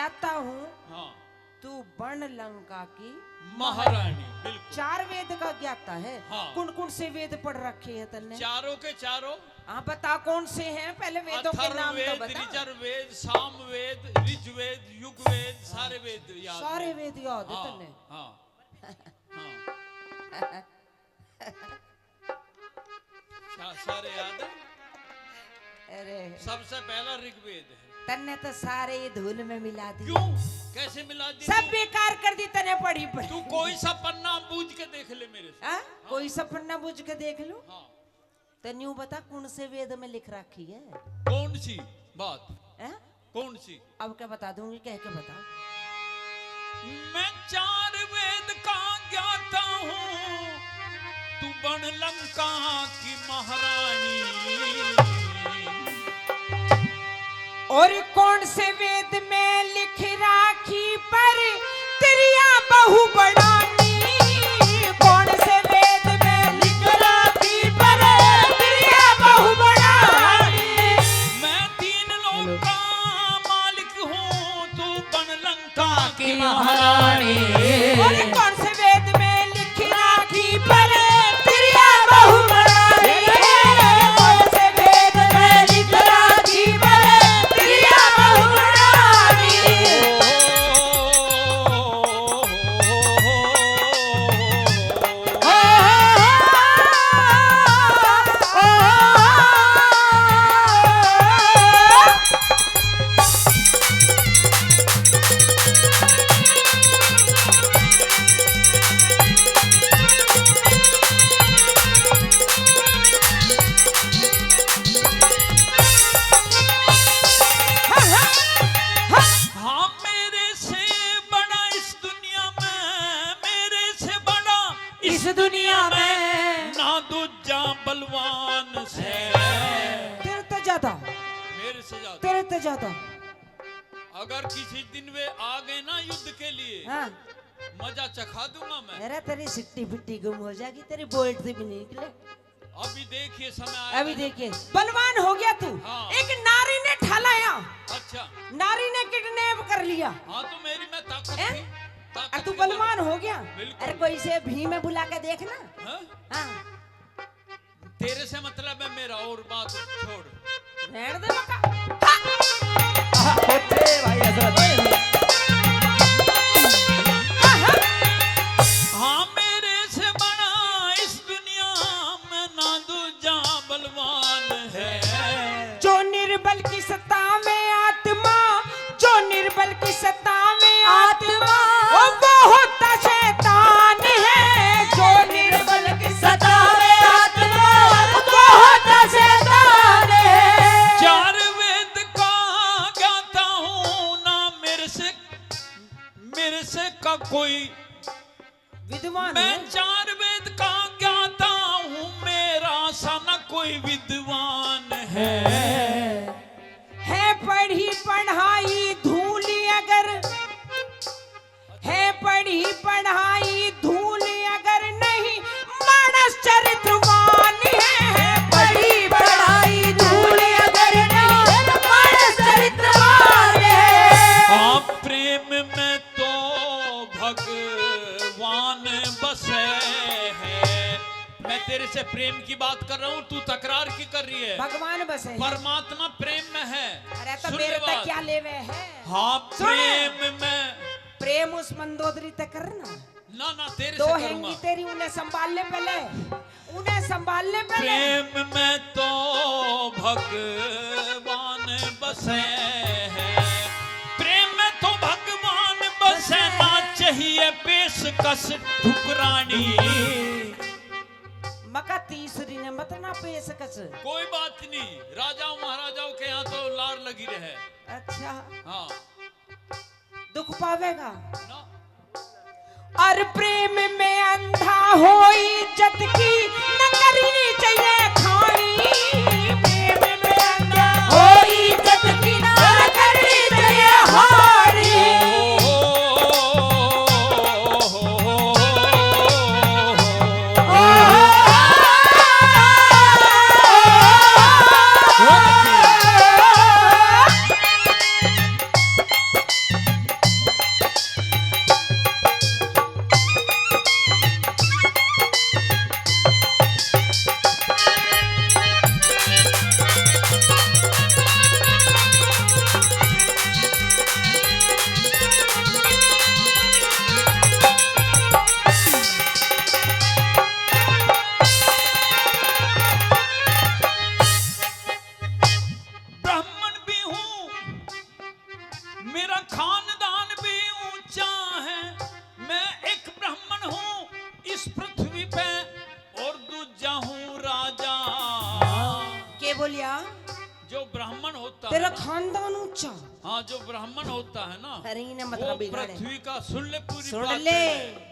ज्ञाता हूँ हाँ तू बन लंका की महारानी, बिल्कुल। 4 वेद का ज्ञाता है। हाँ। कौन कौन से वेद पढ़ रखे हैं तन्ने? चारों के चारों। हाँ बता कौन से हैं, पहले वेदों के नाम तो अथर्ववेद, बता। ऋजुर्वेद, सामवेद, ऋग्वेद, युगवेद, सारे वेद याद सारे हैं। वेद याद है हाँ, तन्ने? हाँ, हाँ। सारे याद है। अरे सबसे पहला ऋग्वेद है। तन्ने तो सारे ये धूल में मिला दी। क्यों? कैसे मिला दी? सब बेकार कर दी तने पढ़ी पर। तू कोई सा पन्ना बूझ के देख ले मेरे से। हाँ? कोई सपना बुझ के देख लो। हाँ। तो न्यू बता कौन से वेद में लिख रखी है? कौन सी बात? हैं? कौन सी? अब क्या बता दूंगी, कह के बता। मैं 4 वेद का ज्ञाता हूँ, तू बन लंका की महारानी। और कौन से वेद में लिख राखी पर तेरिया बहु बढ़ानी? कौन से वेद में लिख राखी पर तेरिया बहु बढ़ानी? मैं 3 लोक का मालिक हूँ, तू बन लंका की महारानी। और कौन से वेद में लिख राखी पर तेरिया बहु बढ़ानी? कौन से वेद में लिख राखी पर तेरिया बहु बढ़ानी? हाँ, मेरे से बड़ा इस दुनिया में, मेरे से बड़ा इस दुनिया में ना दूजा बलवान से। तेरे तो ज्यादा, मेरे से ज्यादा। तेरे तो ज्यादा। अगर किसी दिन वे आ गए ना युद्ध के लिए, हाँ मजा चखा दूंगा मैं। मेरा तेरी सिट्टी फिट्टी गुम हो जाएगी, तेरी बोल्ट से भी नहीं निकले। अभी देखिए समय आएगा। अभी देखिए बलवान हो गया तू। हाँ। एक नारी ने ठालाया, अच्छा। नारी ने किडनैप कर लिया। हाँ तो मेरी में ताकत हैं? थी। ताकत और तू की बलवान वजह- हो गया। बिल्कुल। अरे कोई से भी में बुला के देखना। हाँ? हाँ तेरे से मतलब है मेरा, और बात छोड़। रहने दे बका। हाँ, मेरे से बड़ा इस दुनिया में ना दूजा बलवान है। जो निर्बल की सत्ता में आत्मा, जो निर्बल की सत्ता में आत्मा, वो होता शैतान है। जो निर्बल की सत्ता में आत्मा, वो होता शैतान है। 4 वेद का ज्ञाता हूँ ना, मेरे से का कोई विद्वान मैं है। 4 वेद का ज्ञाता हूँ, मेरा सा न कोई विद्वान है पढ़ी पढ़ाई धूल अगर, है पढ़ी पढ़ाई धूल अगर नहीं मानस चरित्रवान है। पढ़ी पढ़ाई धूल अगर नहीं मानस चरित्रवान है। आप प्रेम में तो भगवान बसे है। मैं तेरे से प्रेम की बात कर रहा हूँ, तू तकरार की कर रही है। भगवान बस है। परमात्मा प्रेम में है। अरे तो सुन मेरे ले तक बात। क्या लेवे है? हाँ, सुन। प्रेम में प्रेम उस मंदोदरी तक करना। ना तेरे दो से हैंगी करूंगा। तेरी, उन्हें संभाल ले पहले, उन्हें संभाल ले पहले। प्रेम में तो भगवान बसे हैं, प्रेम में तो भगवान बसे ना, चाहिए पेशकश ठुकरानी। मका तीसरी ने मत ना पेशकश। कोई बात नहीं, राजाओं महाराजाओं के यहाँ तो लार लगी रहे। अच्छा हाँ दुख पावेगा। ना? और प्रेम में अंधा हो इज्जत की न करनी चाहिए खानी। प्रेम में अंधा हो इज्जत की न करनी चाहिए हारी। के बोलिया जो ब्राह्मण होता तेरा है ना, खानदान ऊंचा। हाँ जो ब्राह्मण होता है ना, अरे इन्हें वो मतलब बिगाड़े। पृथ्वी का सुन ले पूरी सुन बात ले।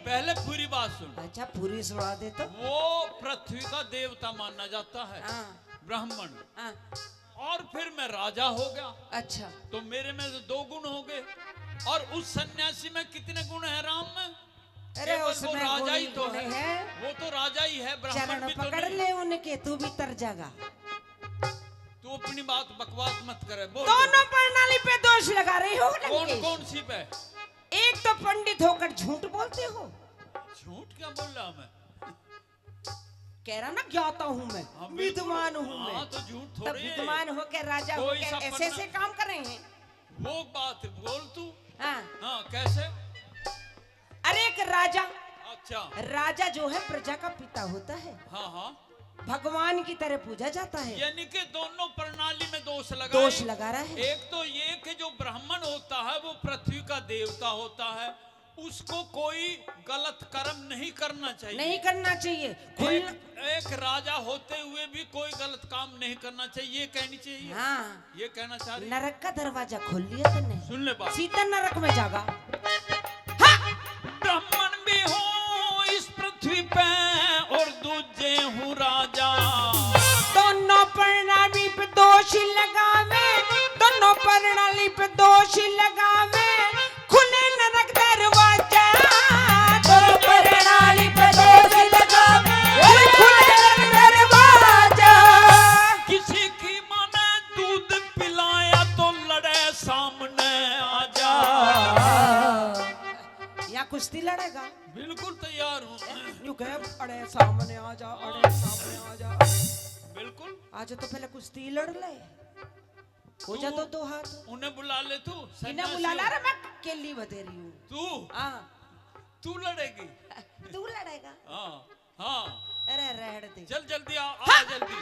पहले पूरी बात सुन। अच्छा पूरी सुना दे तो। वो पृथ्वी का देवता माना जाता है हाँ ब्राह्मण। हाँ और फिर मैं राजा हो गया, अच्छा तो मेरे में तो 2 गुण हो गए। और उस सन्यासी में कितने गुण है राम में? अरे केवल वो उसमें राजा ही तो गुण है, वो तो राजा ही है, ब्राह्मण चरण भी तो पकड़ नहीं। ले उनके, तू भी तर जागा। तू अपनी बात बकवास मत करे, बोल। दोनों प्रणाली पे दोष लगा रही हो कौन लंकेश। कौन सी पे? एक तो पंडित होकर झूठ बोलते हो। झूठ क्या बोल रहा मैं? कह रहा ना ज्ञाता हूँ मैं, हाँ, बिल्कुल। विद्वान हूँ हाँ, मैं। तो झूठ तब थोड़ी है। विद्वान होकर राजा कोई होकर सा ऐसे पन्ना- काम कर रहे हैं। वो बात बोल तू। हाँ हाँ कैसे? अरे एक राजा, अच्छा राजा जो है प्रजा का पिता होता है, हाँ हाँ, भगवान की तरह पूजा जाता है। यानी कि दोनों प्रणाली में दोष लगा दोष लगा रहा है। एक तो ये कि जो ब्राह्मण होता है वो पृथ्वी का देवता होता है, उसको कोई गलत कर्म नहीं करना चाहिए। नहीं करना चाहिए। एक राजा होते हुए भी कोई गलत काम नहीं करना चाहिए, ये कहनी चाहिए। हाँ ये कहना चाह रही। नरक का दरवाजा खोल लिया तुमने, सुन ले बात। सीधा नरक में जागा। ब्राह्मण भी हो इस पृथ्वी पे और दूजे हूँ राजा। दोनों प्रणाली पे दोष लगावे, दोनों प्रणाली पे दोष लगावे, खुले नरक दरवाजा। दोनों प्रणाली पे दोष लगावे, खुले नरक दरवाजा। किसी की माँ ने दूध पिलाया तो लड़े सामने आजा। या कुश्ती लड़ेगा? बिल्कुल तैयार हूँ। यूं कहे अड़े सामने आ जा, अड़े सामने आ जा। बिल्कुल। आज तो पहले कुश्ती लड़ ले, हो जा तो 2 हाथ। उन्हें बुला ले तू। इन्हें बुला ला रे, मैं अकेली बतेरी हूँ। तू हाँ तू लड़ेगी। तू लड़ेगा? हाँ हाँ, अरे रहड़ दे। चल जल्दी आ जल्दी।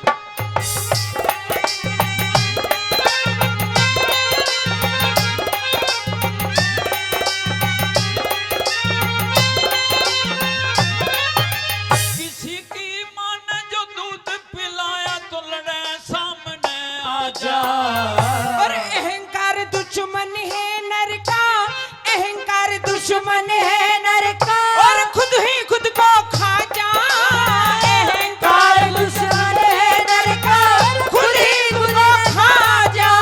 किसी की माँ ने जो दूध पिलाया तो लड़े सामने आजा। और अहंकार दुश्मन है नर का, अहंकार दुश्मन है नर का, और खुद ही खुद को खा जा। अहंकार दुश्मन है नर का, खुद ही खुद को खा जा।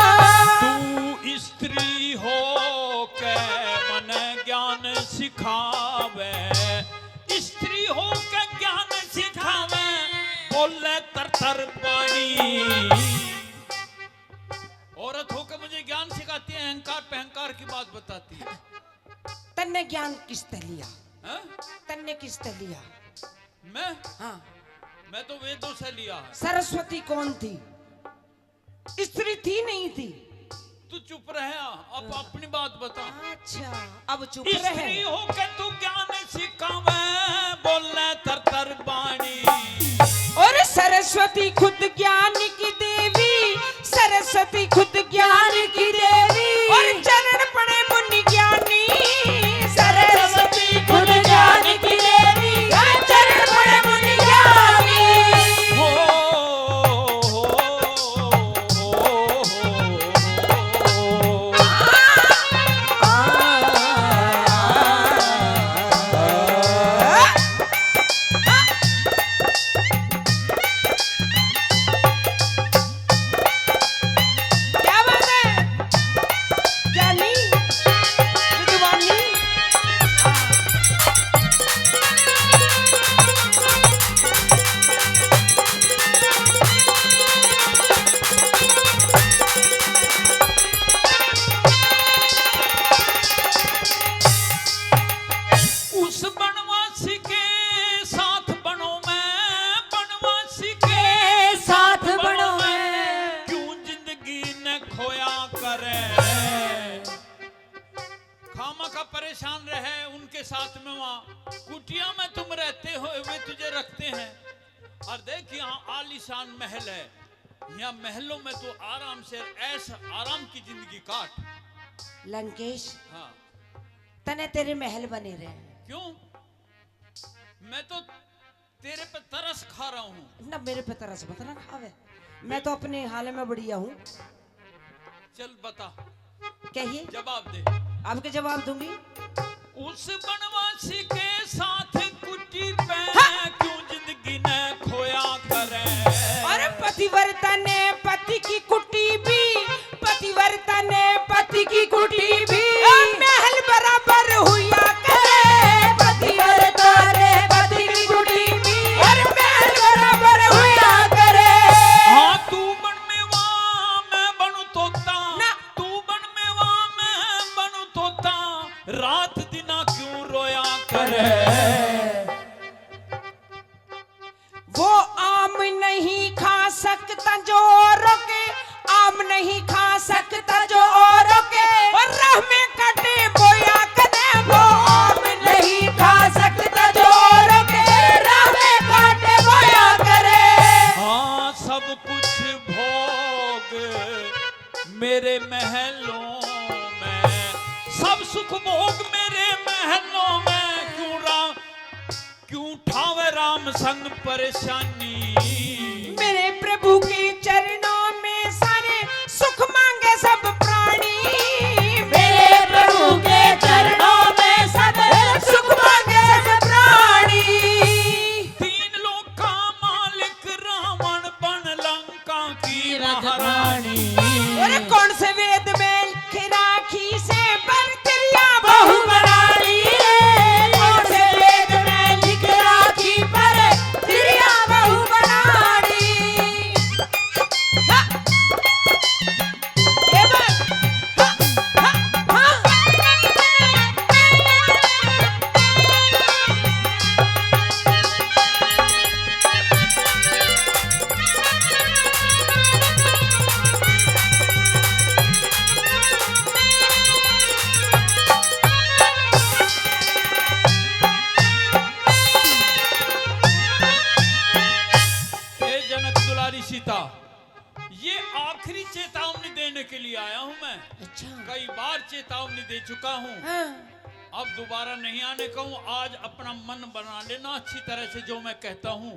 तू स्त्री हो के मन ज्ञान सिखावे, स्त्री हो के ज्ञान सिखावे, बोले तर पानी। औरत हो के मुझे ज्ञान सिखाती है, अहंकार पहंकार की बात बताती है। तन्ने ज्ञान किसने लिया? हैं? तन्ने किसने लिया? मैं हाँ मैं तो वेदों से लिया है। सरस्वती कौन थी? स्त्री थी नहीं थी? तू चुप रहे, अब अपनी बात बता। अच्छा अब चुप स्त्री रहे। हो के तू ज्ञान सिखावे, बोले तर बाणी। और सरस्वती खुद ज्ञान की देवी, सरस्वती खुद ज्ञान की देवी, और चरण पड़े मुनि ज्ञानी। सरस्वती खुद ज्ञान की देवी, और चरण पड़े मुनि ज्ञानी। हो क्या बात है? ज्ञानी विद्वानी। उस बनवासी के साथ बनो मैं, बनवासी के साथ बनो बनो मैं, क्यों जिंदगी न खोया करे। खामा का परेशान रहे उनके साथ में, वहाँ कुटिया में तुम रहते हो, वे तुझे रखते हैं। और देख यहाँ आलीशान महल है, यहाँ महलों में तो आराम से ऐसा आराम की जिंदगी काट। लंकेश हाँ तने तेरे महल बने रहे। क्यों? मैं तो तेरे पे तरस खा रहा हूँ। ना मेरे पे तरस मत ना खावे, मैं तो अपने हाल में बढ़िया हूँ। चल बता, कहिए, जवाब दे। आपके जवाब दूंगी। उस बनवासी के साथ कुटी पे क्यों जिंदगी ने खोया करे। अरे पतिव्रता ने पति की कुटी भी, पतिव्रता ने पति की कुटी भी महल बराबर हुआ करे। पतिव्रता ने पति की कुटी भी और महल बराबर हुआ करे। हाँ तू बन मेवा मैं बनू तोता, तू बन मेवा मैं बनू तोता, रात दिना क्यों रोया करे। वो आम नहीं खा सकता जो औरों के, आम नहीं खा सकता जो औरों के, और राह में कटे बोया करे। वो आम नहीं खा सकता जो औरों के, राह में काटे बोया करे। हाँ सब कुछ भोग मेरे महलों में, सब सुख भोग मेरे महलों में, क्यों ठावे राम संग परेशानी। मेरे प्रभु के चरणों में सारे सुख मांगे सब प्राणी। मेरे प्रभु के चरणों में सब सुख मांगे सब प्राणी। तीन लोक का मालिक रावण बन लंका की महारानी। अरे कौन से वेद में लिखे राखी से बन तेरिया बहु बनानी। कौन से वेद में लिखे राखी पर तेरिया बहु बनानी। हाँ। ये बात। हाँ, हाँ, हे जनक दुलारी सीता, ये आखिरी चेतावनी देने के लिए आया हूं मैं। अच्छा। कई बार चेतावनी दे चुका हूं, हाँ। अब दोबारा नहीं आने का हूं। आज अपना मन बना लेना अच्छी तरह से जो मैं कहता हूं,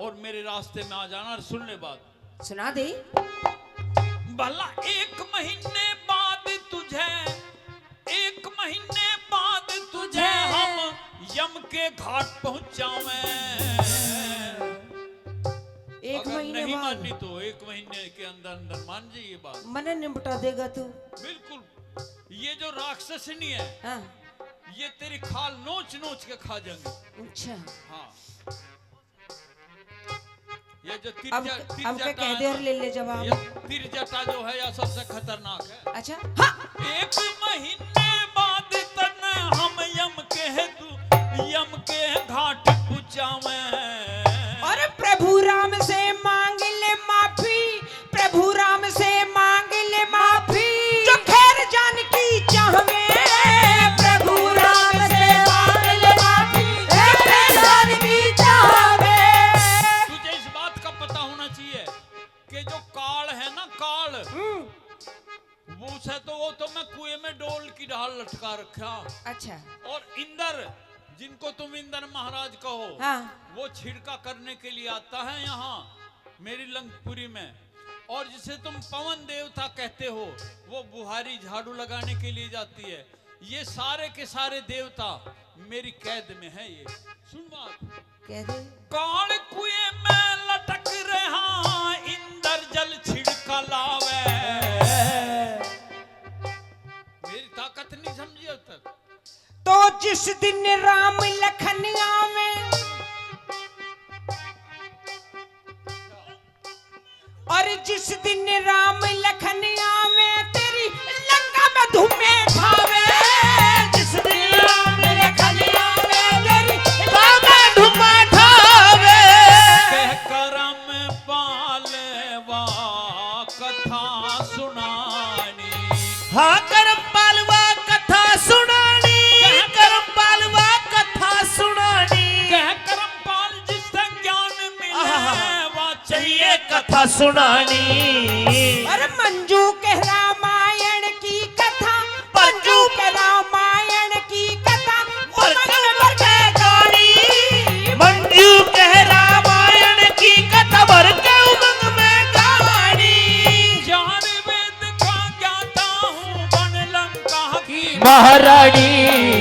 और मेरे रास्ते में आ जाना और सुन ले बात। सुना दे। भला 1 महीने बाद तुझे, 1 महीने बाद तुझे हम यम के घाट पहुंचावें। एक अगर महीने नहीं बाद माननी तो 1 महीने के अंदर अंदर मान जाइए बात। मने निपटा देगा तू। बिल्कुल। ये जो राक्षसनी है, हाँ। ये तेरी खाल नोच नोच के खा जाएंगे। अच्छा। हाँ। ये जो अब क्या कह दे और ले ले जवाब। ये तिरजटा जो है, यह सबसे खतरनाक है। अच्छा। हाँ। 1 महीने बाद तने हम यम के घाट पहुंचावें। और प्रभु राम से मांग ले माफी, प्रभु राम से मांग ले माफी, जो खैर जान की चाहवे। प्रभु राम से मांग ले माफी, जो खैर जान की चाहवे। तुझे इस बात का पता होना चाहिए कि जो काल है ना, काल वो से तो वो तो मैं कुएं में डोल की ढाल लटका रखा। अच्छा। और इंद्र, जिनको तुम इंद्र महाराज कहो, हाँ। वो छिड़का करने के लिए आता है यहाँ मेरी लंकपुरी में। और जिसे तुम पवन देवता कहते हो, वो बुहारी झाड़ू लगाने के लिए जाती है। ये सारे के सारे देवता मेरी कैद में है। ये सुन बात। कह दे। काल कुएं में लटक रहा, इंद्र जल छिड़का लावे। मेरी ताकत नहीं समझी अब तक। तो जिस दिन राम लखन आवे, और जिस दिन राम लखन आवे, तेरी लंका में धूमे ठावे। जिस दिन राम लखन आवे, तेरी लंका में धूमे ठावे। कह करम पालवा कथा सुनानी। हाँ करम पालवा कथा सुनानी, करम पालवा कथा सुनानी। कह करम पाल जिससे ज्ञान मिले, वो चाहिए कथा सुनानी। और मंजू के रामायण की कथा, मंजू के रामायण की कथा, मंजू कह महारानी